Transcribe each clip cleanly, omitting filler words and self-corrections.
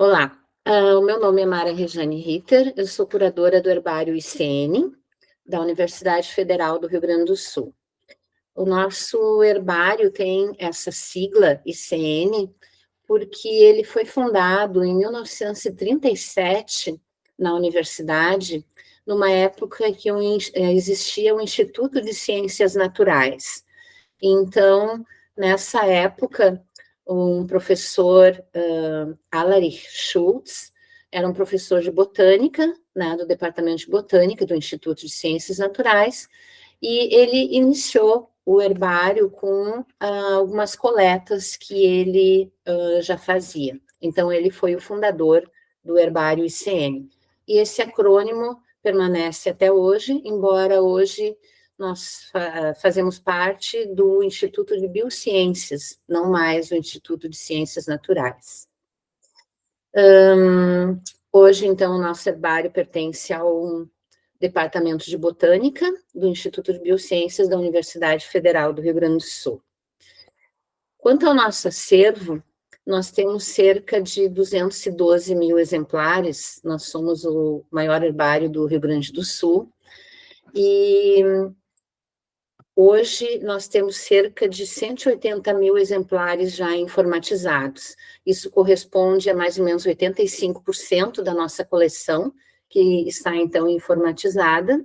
Olá, o meu nome é Mara Rejane Ritter, eu sou curadora do Herbário ICN, da Universidade Federal do Rio Grande do Sul. O nosso herbário tem essa sigla ICN porque ele foi fundado em 1937 na universidade, numa época que existia o Instituto de Ciências Naturais. Então, nessa época, um professor, Alarich Schultz, era um professor de botânica, né, do Departamento de Botânica do Instituto de Ciências Naturais, e ele iniciou o herbário com algumas coletas que ele já fazia. Então, ele foi o fundador do Herbário ICN. E esse acrônimo permanece até hoje, embora hoje nós fazemos parte do Instituto de Biociências, não mais o Instituto de Ciências Naturais. Hoje, então, o nosso herbário pertence ao Departamento de Botânica do Instituto de Biociências da Universidade Federal do Rio Grande do Sul. Quanto ao nosso acervo, nós temos cerca de 212 mil exemplares, nós somos o maior herbário do Rio Grande do Sul, e hoje nós temos cerca de 180 mil exemplares já informatizados. Isso corresponde a mais ou menos 85% da nossa coleção, que está então informatizada.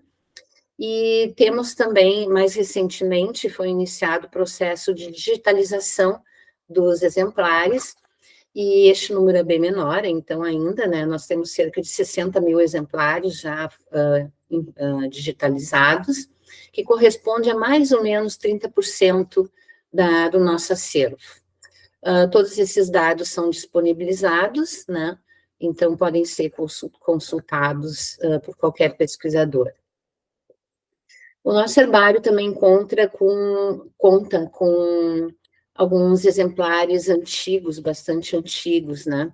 E temos também, mais recentemente, foi iniciado o processo de digitalização dos exemplares, e este número é bem menor, então ainda, né, nós temos cerca de 60 mil exemplares já digitalizados, que corresponde a mais ou menos 30% do nosso acervo. Todos esses dados são disponibilizados, né, então podem ser consultados por qualquer pesquisador. O nosso herbário também conta com alguns exemplares antigos, bastante antigos, né?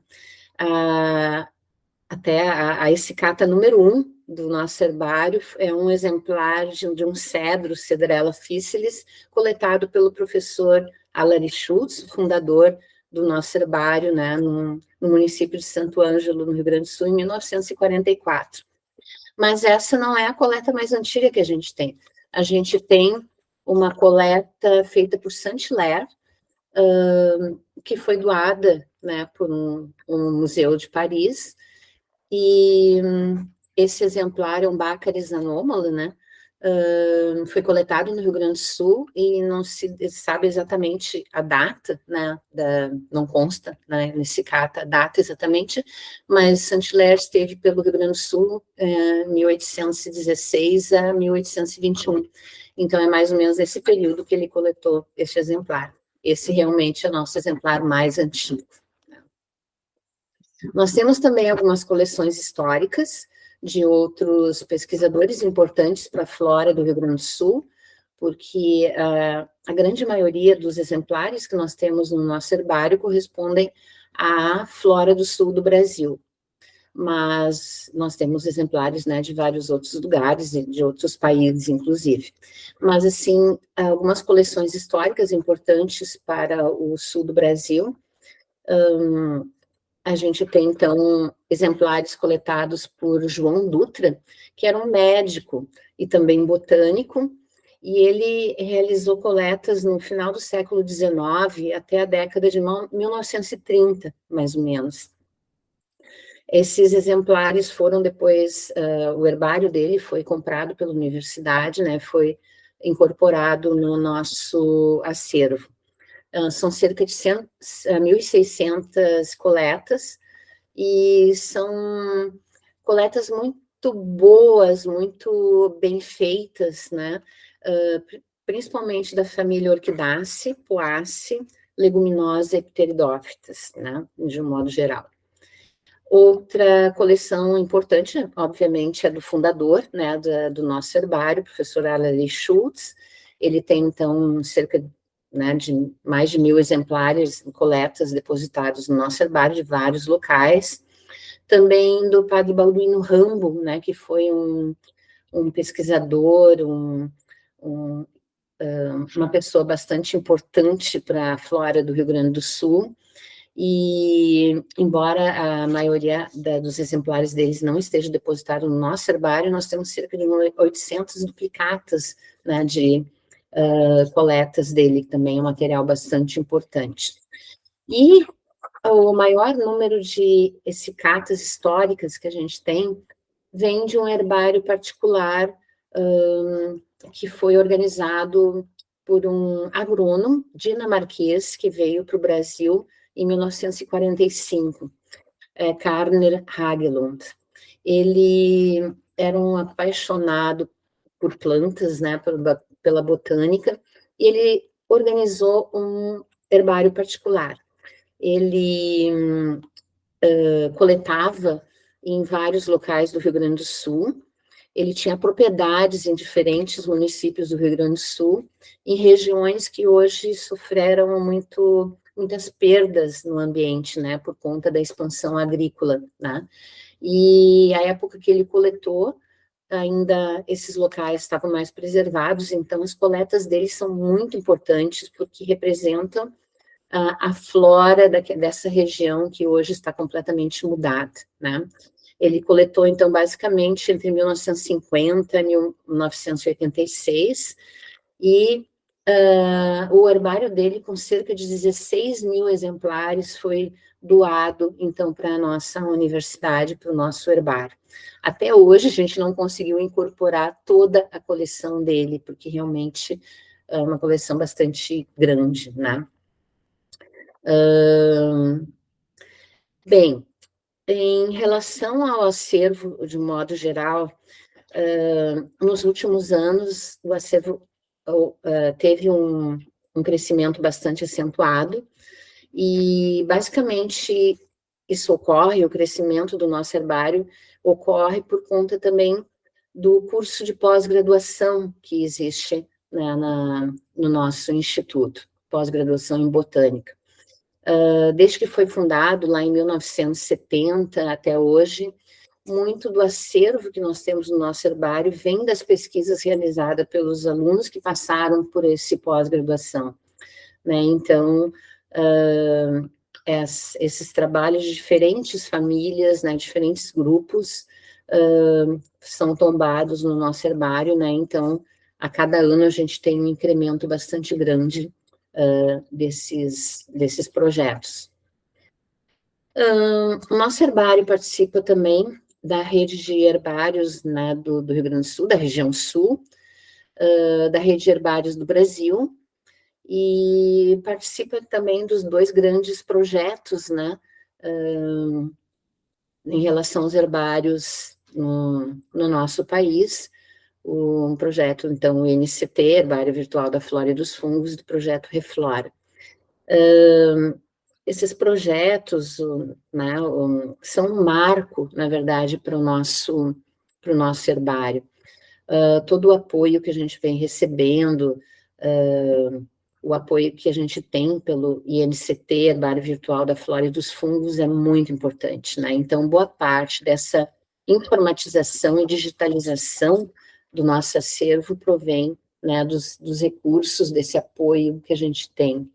Até a escicata número 1 do nosso herbário é um exemplar de um cedro, Cedrela officilis, coletado pelo professor Alari Schultz, fundador do nosso herbário, né, no município de Santo Ângelo, no Rio Grande do Sul, em 1944. Mas essa não é a coleta mais antiga que a gente tem. A gente tem uma coleta feita por Saint-Hilaire, que foi doada, né, por um museu de Paris, e esse exemplar é um Baccharis anômalo, né, foi coletado no Rio Grande do Sul e não se sabe exatamente a data, né, não consta, né, nesse cata a data exatamente, mas Saint-Hilaire esteve pelo Rio Grande do Sul 1816 a 1821, então é mais ou menos esse período que ele coletou este exemplar. Esse realmente é o nosso exemplar mais antigo. Nós temos também algumas coleções históricas de outros pesquisadores importantes para a flora do Rio Grande do Sul, porque a grande maioria dos exemplares que nós temos no nosso herbário correspondem à flora do sul do Brasil. Mas nós temos exemplares, né, de vários outros lugares, e de outros países, inclusive. Mas, assim, algumas coleções históricas importantes para o sul do Brasil. A gente tem, então, exemplares coletados por João Dutra, que era um médico e também botânico, e ele realizou coletas no final do século XIX até a década de 1930, mais ou menos. Esses exemplares foram depois, o herbário dele foi comprado pela universidade, né, foi incorporado no nosso acervo. São cerca de 1.600 coletas, e são coletas muito boas, muito bem feitas, né? Principalmente da família Orquidaceae, Poaceae, Leguminosa e Pteridófitas, né? De um modo geral. Outra coleção importante, obviamente, é do fundador, né, do nosso herbário, professor Alari Schultz. Ele tem, então, cerca, né, de mais de 1.000 exemplares em coletas depositados no nosso herbário de vários locais. Também do padre Balduino Rambo, né, que foi um pesquisador, uma pessoa bastante importante para a flora do Rio Grande do Sul, e embora a maioria dos exemplares deles não esteja depositado no nosso herbário, nós temos cerca de 800 duplicatas, né, de coletas dele, que também é um material bastante importante. E o maior número de essicatas históricas que a gente tem vem de um herbário particular que foi organizado por um agrônomo dinamarquês que veio para o Brasil em 1945, Karner Hagelund. Ele era um apaixonado por plantas, né, pela botânica, e ele organizou um herbário particular. Ele coletava em vários locais do Rio Grande do Sul. Ele tinha propriedades em diferentes municípios do Rio Grande do Sul, em regiões que hoje sofreram muitas perdas no ambiente, né, por conta da expansão agrícola, né. E a época que ele coletou, ainda esses locais estavam mais preservados, então as coletas dele são muito importantes, porque representam a flora dessa região que hoje está completamente mudada, né? Ele coletou, então, basicamente, entre 1950 e 1986, e o herbário dele, com cerca de 16 mil exemplares, foi doado, então, para a nossa universidade, para o nosso herbário. Até hoje, a gente não conseguiu incorporar toda a coleção dele, porque realmente é uma coleção bastante grande, né? Bem, em relação ao acervo, de modo geral, nos últimos anos, o acervo teve um crescimento bastante acentuado, e basicamente isso ocorre, o crescimento do nosso herbário ocorre por conta também do curso de pós-graduação que existe, né, no nosso instituto, pós-graduação em botânica. Desde que foi fundado, lá em 1970 até hoje, muito do acervo que nós temos no nosso herbário vem das pesquisas realizadas pelos alunos que passaram por esse pós-graduação, né? Então, esses trabalhos de diferentes famílias, né, diferentes grupos, são tombados no nosso herbário, né? Então, a cada ano a gente tem um incremento bastante grande desses projetos. O nosso herbário participa também da rede de herbários, né, do Rio Grande do Sul, da região sul, da rede de herbários do Brasil, e participa também dos 2 grandes projetos, né, em relação aos herbários no nosso país, um projeto, então, o NCT, Herbário Virtual da Flora e dos Fungos, do projeto Reflora. Esses projetos, né, são um marco, na verdade, para o nosso herbário. Todo o apoio que a gente vem recebendo, o apoio que a gente tem pelo INCT, Herbário Virtual da Flora e dos Fungos, é muito importante, né? Então, boa parte dessa informatização e digitalização do nosso acervo provém, né, dos recursos, desse apoio que a gente tem.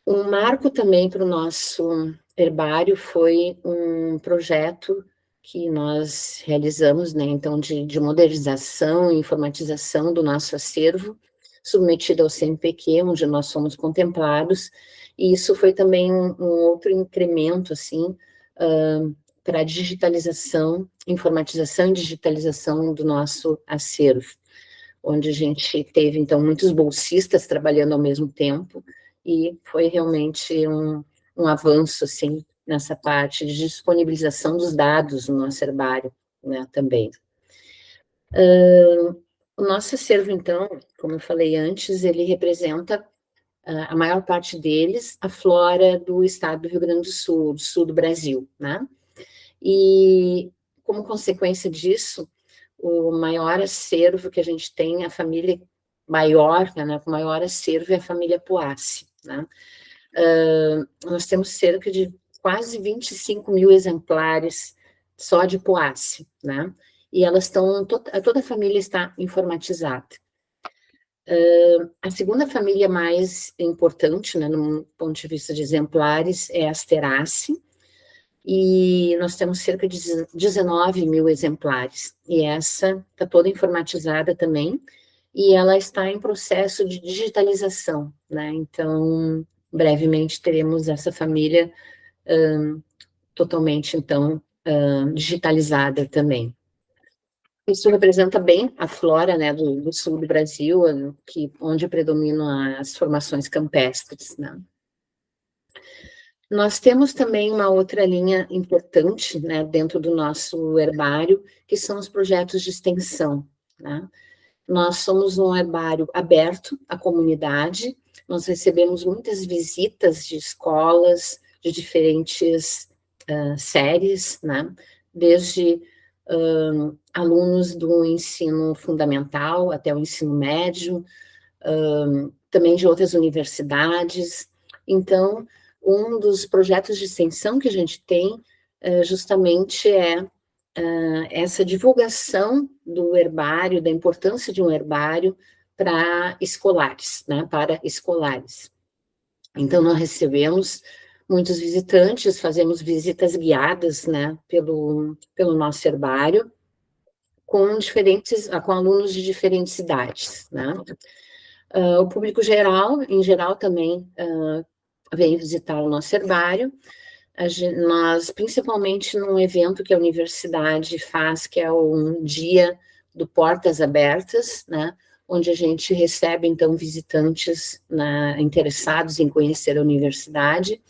Um marco também para o nosso herbário foi um projeto que nós realizamos, né, então, de modernização e informatização do nosso acervo, submetido ao CNPq, onde nós somos contemplados, e isso foi também um outro incremento, assim, para a digitalização, informatização e digitalização do nosso acervo, onde a gente teve, então, muitos bolsistas trabalhando ao mesmo tempo, e foi realmente um avanço, assim, nessa parte de disponibilização dos dados no nosso herbário, né, também. O nosso acervo, então, como eu falei antes, ele representa, a maior parte deles, a flora do estado do Rio Grande do sul do Brasil, né? E, como consequência disso, o maior acervo que a gente tem, a família maior, né, com maior acervo é a família Poace, né? Nós temos cerca de quase 25 mil exemplares só de Poace, né? E elas estão, toda a família está informatizada. A segunda família mais importante, né, no ponto de vista de exemplares, é a Asteraceae, e nós temos cerca de 19 mil exemplares, e essa está toda informatizada também, e ela está em processo de digitalização, né, então, brevemente teremos essa família totalmente, então, digitalizada também. Isso representa bem a flora, né, do sul do Brasil, onde predominam as formações campestres, né. Nós temos também uma outra linha importante, né, dentro do nosso herbário, que são os projetos de extensão, né. Nós somos um herbário aberto à comunidade, nós recebemos muitas visitas de escolas, de diferentes séries, né, desde alunos do ensino fundamental até o ensino médio, também de outras universidades. Então, um dos projetos de extensão que a gente tem justamente é essa divulgação do herbário, da importância de um herbário para escolares, né, para escolares. Então, nós recebemos muitos visitantes, fazemos visitas guiadas, né, pelo nosso herbário, com alunos de diferentes idades, né. O público geral, em geral, também vem visitar o nosso herbário. Nós, principalmente num evento que a universidade faz, que é um dia do Portas Abertas, né, onde a gente recebe, então, visitantes interessados em conhecer a universidade,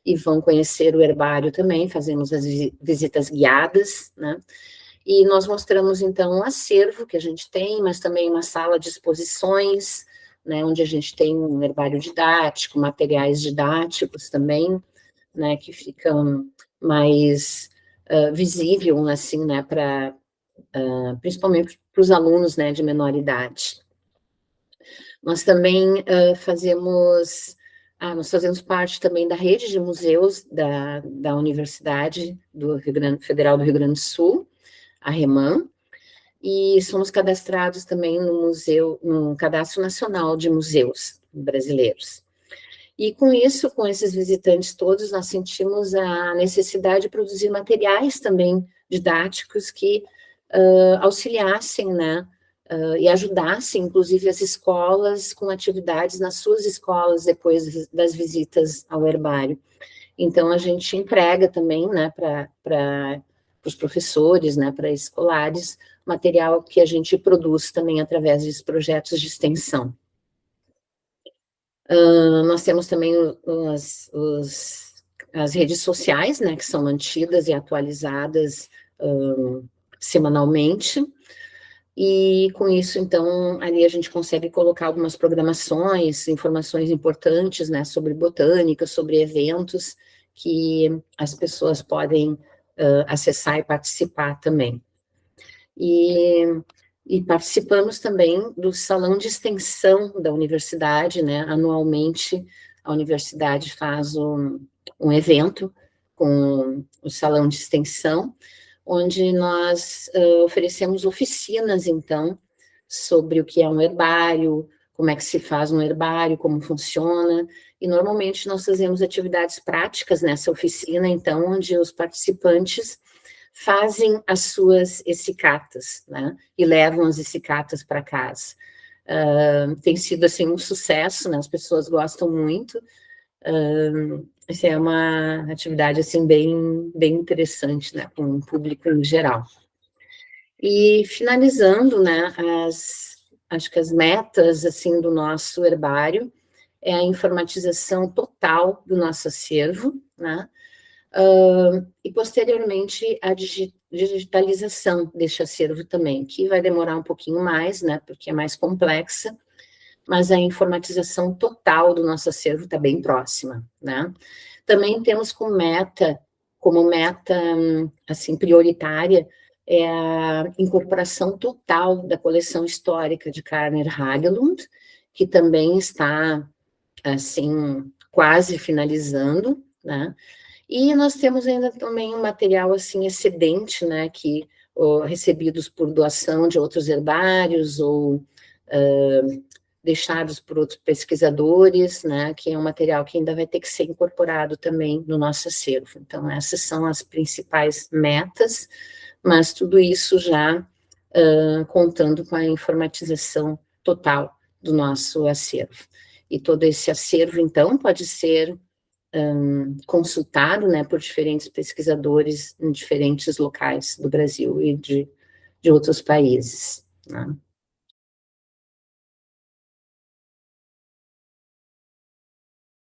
e vão conhecer o herbário também, fazemos as visitas guiadas, né, e nós mostramos, então, um acervo que a gente tem, mas também uma sala de exposições, né, onde a gente tem um herbário didático, materiais didáticos também, né, que ficam mais visível, assim, né, principalmente para os alunos, né, de menor idade. Nós também nós fazemos parte também da rede de museus da Universidade Federal do Rio Grande do Sul, a REMAN, e somos cadastrados também no Cadastro Nacional de Museus Brasileiros. E com isso, com esses visitantes todos, nós sentimos a necessidade de produzir materiais também didáticos que auxiliassem, né, e ajudassem, inclusive, as escolas com atividades nas suas escolas depois das visitas ao herbário. Então, a gente entrega também, né, para os professores, né, para escolares, material que a gente produz também através dos projetos de extensão. Nós temos também as redes sociais, né, que são mantidas e atualizadas semanalmente, e com isso, então, ali a gente consegue colocar algumas programações, informações importantes, né, sobre botânica, sobre eventos, que as pessoas podem acessar e participar também. E participamos também do salão de extensão da universidade, né, anualmente a universidade faz um evento com o salão de extensão, onde nós oferecemos oficinas, então, sobre o que é um herbário, como é que se faz um herbário, como funciona, e normalmente nós fazemos atividades práticas nessa oficina, então, onde os participantes fazem as suas essicatas, né, e levam as essicatas para casa. Tem sido, assim, um sucesso, né, as pessoas gostam muito, essa é uma atividade, assim, bem interessante, né, com o público em geral. E finalizando, né, acho que as metas, assim, do nosso herbário é a informatização total do nosso acervo, né, e posteriormente a digitalização deste acervo também, que vai demorar um pouquinho mais, né, porque é mais complexa, mas a informatização total do nosso acervo está bem próxima, né. Também temos como meta, assim, prioritária, é a incorporação total da coleção histórica de Carner Haglund, que também está, assim, quase finalizando, né. E nós temos ainda também um material, assim, excedente, né, recebidos por doação de outros herbários ou deixados por outros pesquisadores, né, que é um material que ainda vai ter que ser incorporado também no nosso acervo. Então, essas são as principais metas, mas tudo isso já contando com a informatização total do nosso acervo. E todo esse acervo, então, pode ser consultado, né, por diferentes pesquisadores em diferentes locais do Brasil e de outros países, né?